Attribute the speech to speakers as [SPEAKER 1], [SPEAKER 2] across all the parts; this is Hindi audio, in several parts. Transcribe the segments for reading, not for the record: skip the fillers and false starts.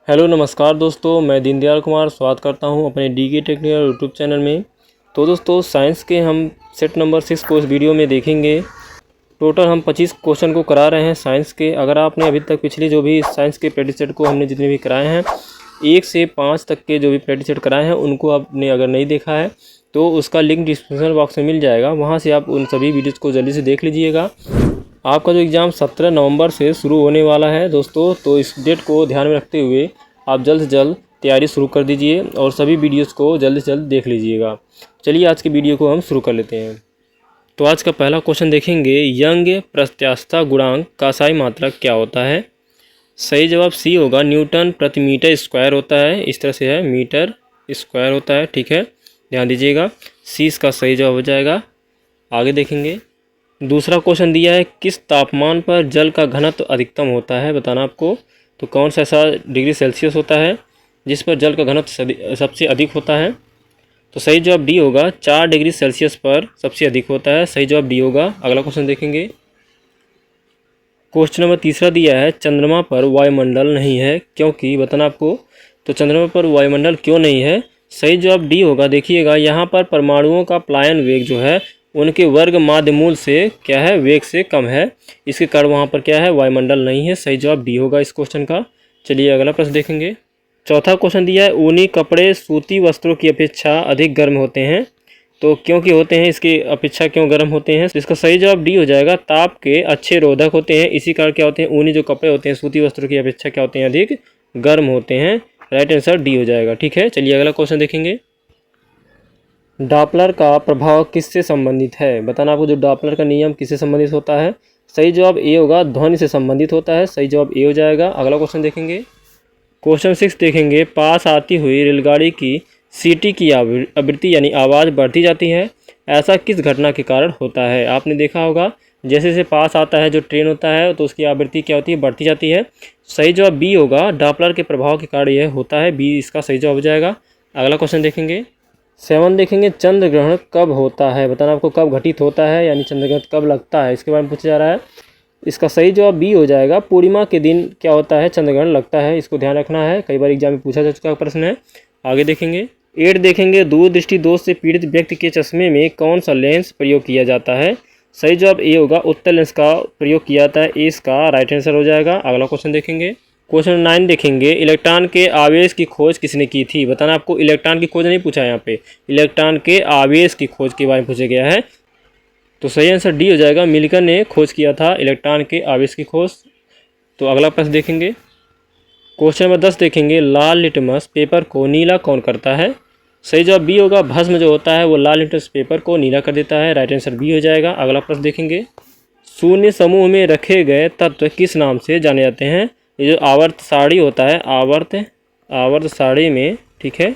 [SPEAKER 1] हेलो नमस्कार दोस्तों, मैं दीनदयाल कुमार स्वागत करता हूं अपने डीके टेक्निकल यूट्यूब चैनल में। तो दोस्तों साइंस के हम सेट नंबर 6 को इस वीडियो में देखेंगे। टोटल हम 25 क्वेश्चन को करा रहे हैं साइंस के। अगर आपने अभी तक पिछले जो भी साइंस के प्रैक्टिस सेट को हमने जितने भी कराए हैं 1 से 5 तक के जो भी प्रैक्टिस सेट कराए हैं उनको आपने अगर नहीं देखा है तो उसका लिंक डिस्क्रिप्शन बॉक्स में मिल जाएगा, वहाँ से आप उन सभी वीडियोज़ को जल्दी से देख लीजिएगा। आपका जो एग्ज़ाम 17 नवंबर से शुरू होने वाला है दोस्तों, तो इस डेट को ध्यान में रखते हुए आप जल्द से जल्द तैयारी शुरू कर दीजिए और सभी वीडियोस को जल्द से जल्द देख लीजिएगा। चलिए आज के वीडियो को हम शुरू कर लेते हैं। तो आज का पहला क्वेश्चन देखेंगे, यंग प्रत्यास्थता गुणांक का सही मात्रक क्या होता है? सही जवाब सी होगा, न्यूटन प्रति मीटर स्क्वायर होता है। इस तरह से है, मीटर स्क्वायर होता है। ठीक है, ध्यान दीजिएगा, सी इसका सही जवाब हो जाएगा। आगे देखेंगे, दूसरा क्वेश्चन दिया है, किस तापमान पर जल का घनत्व अधिकतम होता है? बताना आपको। तो कौन सा ऐसा डिग्री सेल्सियस होता है जिस पर जल का घनत्व सबसे अधिक होता है? तो सही जवाब डी होगा, 4 डिग्री सेल्सियस पर सबसे अधिक होता है। सही जवाब डी होगा। अगला क्वेश्चन देखेंगे, क्वेश्चन नंबर तीसरा दिया है, चंद्रमा पर वायुमंडल नहीं है क्योंकि? बताना आपको। तो चंद्रमा पर वायुमंडल क्यों नहीं है? सही जवाब डी होगा। देखिएगा यहाँ पर परमाणुओं का पलायन वेग जो है उनके वर्ग माध्यमूल से क्या है, वेग से कम है, इसके कारण वहाँ पर क्या है, वायुमंडल नहीं है। सही जवाब डी होगा इस क्वेश्चन का। चलिए अगला प्रश्न देखेंगे। चौथा क्वेश्चन दिया है, ऊनी कपड़े सूती वस्त्रों की अपेक्षा अधिक गर्म होते हैं। तो क्योंकि होते हैं, इसकी अपेक्षा क्यों गर्म होते हैं? इसका सही जवाब डी हो जाएगा, ताप के अच्छे रोधक होते हैं, इसी कारण क्या होते हैं, ऊनी जो कपड़े होते हैं सूती वस्त्रों की अपेक्षा क्या होते हैं, अधिक गर्म होते हैं। राइट आंसर डी हो जाएगा। ठीक है, चलिए अगला क्वेश्चन देखेंगे। डॉपलर का प्रभाव किससे संबंधित है? बताना आपको, जो डॉपलर का नियम किससे संबंधित होता है? सही जवाब ए होगा, ध्वनि से संबंधित होता है। सही जवाब ए हो जाएगा। अगला क्वेश्चन देखेंगे। क्वेश्चन 6 देखेंगे, पास आती हुई रेलगाड़ी की सीटी की आवृत्ति यानी आवाज़ बढ़ती जाती है, ऐसा किस घटना के कारण होता है? आपने देखा होगा, जैसे जैसे पास आता है जो ट्रेन होता है तो उसकी आवृत्ति क्या होती है, बढ़ती जाती है। सही जवाब बी होगा, डॉपलर के प्रभाव के कारण यह होता है। बी इसका सही जवाब हो जाएगा। अगला क्वेश्चन देखेंगे। 7 देखेंगे, चंद्र ग्रहण कब होता है? बताना आपको, कब घटित होता है यानी चंद्र ग्रहण कब लगता है, इसके बारे में पूछा जा रहा है। इसका सही जवाब बी हो जाएगा, पूर्णिमा के दिन क्या होता है, चंद्र ग्रहण लगता है। इसको ध्यान रखना है, कई बार एग्जाम में पूछा जा चुका प्रश्न है। आगे देखेंगे। 8 देखेंगे, दूरदृष्टि दोष से पीड़ित व्यक्ति के चश्मे में कौन सा लेंस प्रयोग किया जाता है? सही जवाब ए होगा, उत्तल लेंस का प्रयोग किया जाता है। ए इसका राइट आंसर हो जाएगा। अगला क्वेश्चन देखेंगे। क्वेश्चन 9 देखेंगे, इलेक्ट्रॉन के आवेश की खोज किसने की थी? बताना आपको, इलेक्ट्रॉन की खोज नहीं पूछा है यहाँ पे, इलेक्ट्रॉन के आवेश की खोज के बारे में पूछा गया है। तो सही आंसर डी हो जाएगा, मिल्कर ने खोज किया था इलेक्ट्रॉन के आवेश की खोज। तो अगला प्रश्न देखेंगे। क्वेश्चन नंबर 10 देखेंगे, लाल लिटमस पेपर को नीला कौन करता है? सही जवाब बी होगा, भस्म जो होता है वो लाल लिटमस पेपर को नीला कर देता है। राइट आंसर बी हो जाएगा। अगला प्रश्न देखेंगे। शून्य समूह में रखे गए तत्व किस नाम से जाने जाते हैं? ये जो आवर्त सारणी होता है, आवर्त सारणी में, ठीक है,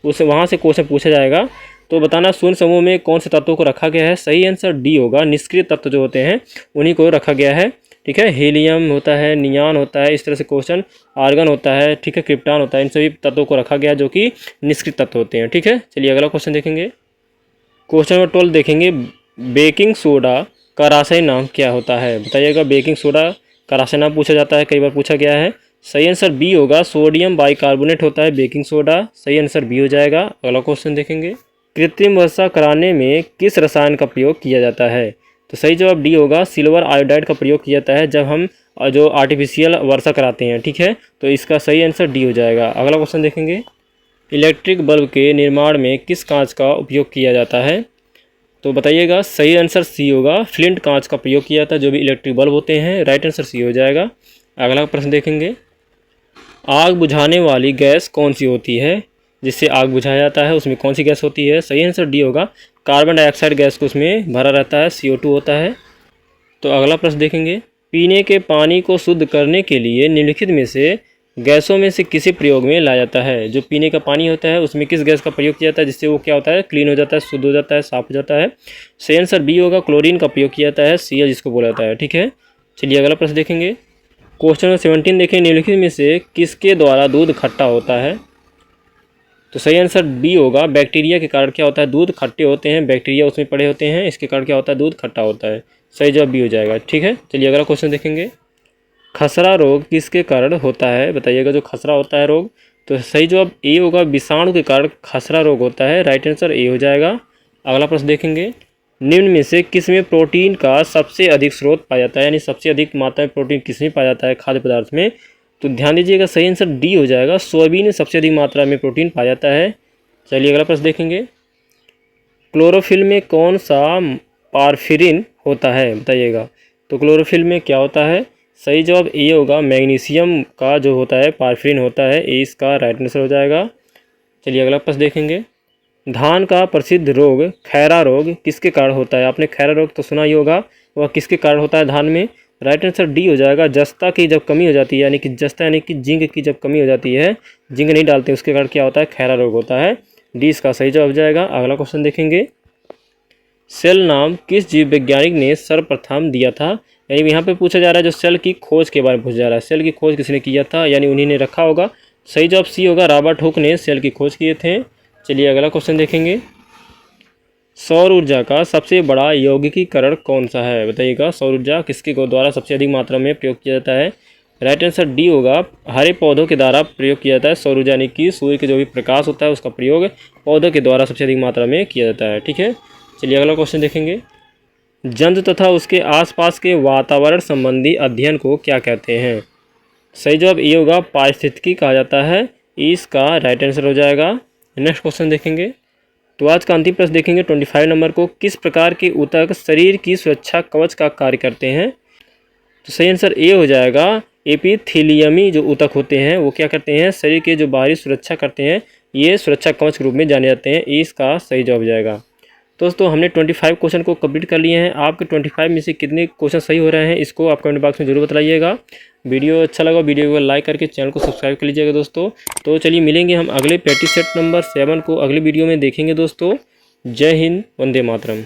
[SPEAKER 1] उस वहाँ से क्वेश्चन पूछा जाएगा। तो बताना शून्य समूह में कौन से तत्वों को रखा गया है? सही आंसर डी होगा, निष्क्रिय तत्व जो होते हैं उन्हीं को रखा गया है। ठीक है, हीलियम होता है, नियान होता है, इस तरह से क्वेश्चन, आर्गन होता है, ठीक है, क्रिप्टॉन होता है, इन सभी तत्वों को रखा गया जो कि निष्क्रिय तत्व होते हैं। ठीक है, चलिए अगला क्वेश्चन देखेंगे। क्वेश्चन नंबर 12 देखेंगे, बेकिंग सोडा का रासायनिक नाम क्या होता है? बताइएगा, बेकिंग सोडा का रासायनिक नाम पूछा जाता है, कई बार पूछा गया है। सही आंसर बी होगा, सोडियम बाइकार्बोनेट होता है बेकिंग सोडा। सही आंसर बी हो जाएगा। अगला क्वेश्चन देखेंगे। कृत्रिम वर्षा कराने में किस रसायन का प्रयोग किया जाता है? तो सही जवाब डी होगा, सिल्वर आयोडाइड का प्रयोग किया जाता है जब हम जो आर्टिफिशियल वर्षा कराते हैं। ठीक है, तो इसका सही आंसर डी हो जाएगा। अगला क्वेश्चन देखेंगे। इलेक्ट्रिक बल्ब के निर्माण में किस कांच का उपयोग किया जाता है? तो बताइएगा, सही आंसर सी होगा, फ्लिंट कांच का प्रयोग किया जाता है जो भी इलेक्ट्रिक बल्ब होते हैं। राइट आंसर सी हो जाएगा। अगला प्रश्न देखेंगे। आग बुझाने वाली गैस कौन सी होती है? जिससे आग बुझाया जाता है उसमें कौन सी गैस होती है? सही आंसर डी होगा, कार्बन डाइऑक्साइड गैस को उसमें भरा रहता है, CO2 होता है। तो अगला प्रश्न देखेंगे। पीने के पानी को शुद्ध करने के लिए निम्नलिखित में से गैसों में से किसी प्रयोग में लाया जाता है? जो पीने का पानी होता है उसमें किस गैस का प्रयोग किया जाता है जिससे वो क्या होता है, क्लीन हो जाता है, शुद्ध हो जाता है, साफ हो जाता है? सही आंसर बी होगा, क्लोरीन का प्रयोग किया जाता है, Cl जिसको बोला जाता है। ठीक है, चलिए अगला प्रश्न देखेंगे। क्वेश्चन नंबर 17 देखें, निम्नलिखित में से किसके द्वारा दूध खट्टा होता है? तो सही आंसर बी होगा, बैक्टीरिया के कारण क्या होता है, दूध खट्टे होते हैं, बैक्टीरिया उसमें पड़े होते हैं, इसके कारण क्या होता है, दूध खट्टा होता है। सही जवाब बी हो जाएगा। ठीक है, चलिए अगला क्वेश्चन देखेंगे। खसरा रोग किसके कारण होता है, बताइएगा। जो खसरा होता है रोग, तो सही जवाब ए होगा, विषाणु के कारण खसरा रोग होता है। राइट आंसर ए हो जाएगा। अगला प्रश्न देखेंगे, निम्न में से किस में प्रोटीन का सबसे अधिक स्रोत पाया जाता है, यानी सबसे अधिक मात्रा में प्रोटीन किस में पाया जाता है खाद्य पदार्थ में, तो ध्यान दीजिएगा सही आंसर डी हो जाएगा, सोयाबीन में सबसे अधिक मात्रा में प्रोटीन पाया जाता है। चलिए अगला प्रश्न देखेंगे, क्लोरोफिल में कौन सा पारफिरिन होता है, बताइएगा। तो क्लोरोफिल में क्या होता है, सही जवाब ए होगा, मैग्नीशियम का जो होता है पारफिरिन होता है, ए इसका राइट आंसर हो जाएगा। चलिए अगला प्रश्न देखेंगे, धान का प्रसिद्ध रोग खैरा रोग किसके कारण होता है, आपने खैरा रोग तो सुना ही होगा, वह किसके कारण होता है धान में, राइट आंसर डी हो जाएगा, जस्ता की जब कमी हो जाती है, यानी कि जस्ता यानी कि जिंक की जब कमी हो जाती है, जिंक नहीं डालते उसके कारण क्या होता है, खैरा रोग होता है। डी इसका सही जवाब हो जाएगा। अगला क्वेश्चन देखेंगे, सेल नाम किस जीव वैज्ञानिक ने सर्वप्रथम दिया था, यानी यहाँ पे पूछा जा रहा है जो सेल की खोज के बारे में पूछा जा रहा है, सेल की खोज किसने किया था, यानी उन्हीं ने रखा होगा। सही जवाब सी होगा, रॉबर्ट हुक ने सेल की खोज किए थे। चलिए अगला क्वेश्चन देखेंगे, सौर ऊर्जा का सबसे बड़ा यौगिकीकरण कौन सा है, बताइएगा। सौर ऊर्जा किसके द्वारा सबसे अधिक मात्रा में प्रयोग किया जाता है, राइट आंसर डी होगा, हरे पौधों के द्वारा प्रयोग किया जाता है। सौर ऊर्जा यानी कि सूर्य के जो भी प्रकाश होता है उसका प्रयोग पौधों के द्वारा सबसे अधिक मात्रा में किया जाता है, ठीक है। चलिए अगला क्वेश्चन देखेंगे, जंतु तथा उसके आसपास के वातावरण संबंधी अध्ययन को क्या कहते हैं, सही जवाब ये होगा, पारिस्थितिकी कहा जाता है, इसका राइट आंसर हो जाएगा। नेक्स्ट क्वेश्चन देखेंगे, तो आज का अंतिम प्रश्न देखेंगे 25 नंबर को, किस प्रकार के ऊतक शरीर की सुरक्षा कवच का कार्य करते हैं, तो सही आंसर ए हो जाएगा, एपिथेलियमी जो ऊतक होते हैं वो क्या करते हैं, शरीर के जो बाहरी सुरक्षा करते हैं, ये सुरक्षा कवच के रूप में जाने जाते हैं, इसका सही जवाब हो जाएगा। दोस्तों हमने 25 क्वेश्चन को कंप्लीट कर लिए हैं। आपके 25 में से कितने क्वेश्चन सही हो रहे हैं इसको आप कमेंट बॉक्स में जरूर बताइएगा। वीडियो अच्छा लगा वीडियो को लाइक करके चैनल को सब्सक्राइब कर लीजिएगा दोस्तों। तो चलिए मिलेंगे हम अगले प्रैक्टिस सेट नंबर 7 को अगले वीडियो में देखेंगे दोस्तों। जय हिंद, वंदे मातरम।